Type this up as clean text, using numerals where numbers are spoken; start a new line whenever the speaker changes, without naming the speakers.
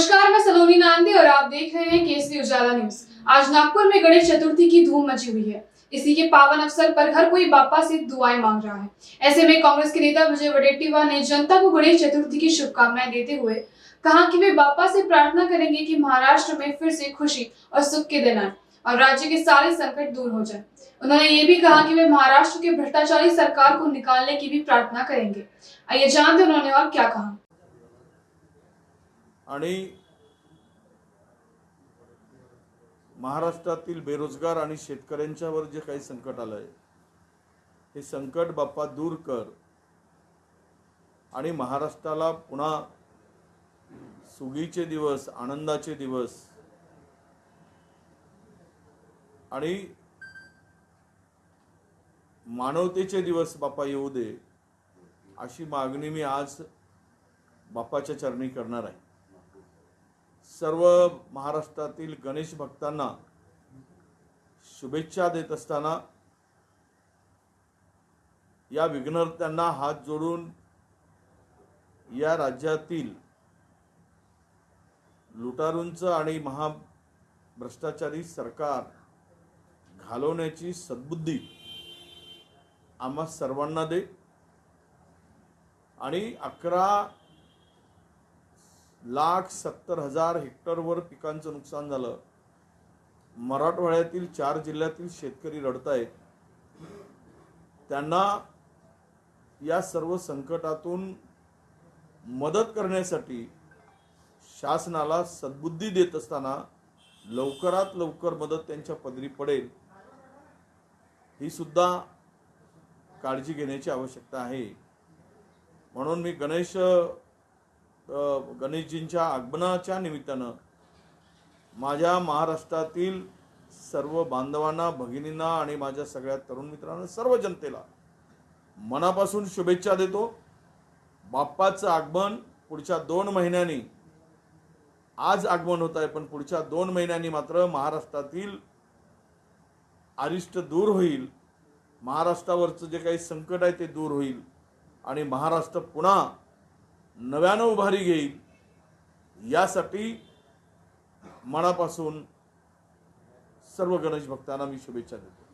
नमस्कार, मैं सलोनी नांदी और आप देख रहे हैं केसरी उजाला न्यूज। आज नागपुर में गणेश चतुर्थी की धूम मची हुई है। इसी के पावन अवसर पर हर कोई बापा से दुआएं मांग रहा है। ऐसे में कांग्रेस के नेता विजय वडेट्टीवार ने जनता को गणेश चतुर्थी की शुभकामनाएं देते हुए कहा कि वे बापा से प्रार्थना करेंगे कि महाराष्ट्र में फिर से खुशी और सुख के दिन आए और राज्य के सारे संकट दूर हो जाए। उन्होंने ये भी कहा कि वे महाराष्ट्र के भ्रष्टाचारी सरकार को निकालने की भी प्रार्थना करेंगे। आइए जानते उन्होंने और क्या कहा।
आणि महाराष्ट्रातील बेरोजगार आणि शेतकऱ्यांच्यावर जे काही संकट आलंय हे संकट बाप्पा दूर कर आणि महाराष्ट्राला पुन्हा सुगीचे दिवस, आनंदाचे दिवस आणि मानवतेचे दिवस बाप्पा येऊ दे अशी मागणी मी आज बाप्पाच्या चरणी करणार आहे। सर्व महाराष्ट्रातील गणेश भक्तांना शुभेच्छा देत असताना या विघ्नहर्त्यांना हात जोडून या राज्यातील लुटारूंचं आणि महाभ्रष्टाचारी सरकार घालवण्याची सद्बुद्धी आम्हा सर्वांना दे आणि 11,70,000 हेक्टरवर पिकांचं नुकसान झालं। मराठवाड्यातील 4 जिल्ह्यातील शेतकरी रडतायत। त्यांना या सर्व संकटातून मदत करण्यासाठी शासनाला सद्बुद्धी देत असताना लवकरात लवकर मदत त्यांच्या पदरी पडेल ही सुद्धा काळजी घेण्याची आवश्यकता आहे। म्हणून मी गणेशजींच्या आगमनाच्या निमित्तानं माझ्या महाराष्ट्रातील सर्व बांधवांना, भगिनींना आणि माझ्या सगळ्या तरुण मित्रांना, सर्व जनतेला मनापासून शुभेच्छा देतो। बाप्पाचं आगमन पुढच्या 2 महिन्यांनी, आज आगमन होत आहे पण पुढच्या 2 महिन्यांनी मात्र महाराष्ट्रातील अरिष्ट दूर होईल। महाराष्ट्रावरचं जे काही संकट आहे ते दूर होईल आणि महाराष्ट्र पुन्हा नव्यानं उभारी घेईल। यासाठी मनापासून सर्व गणेश भक्तांना मी शुभेच्छा देतो।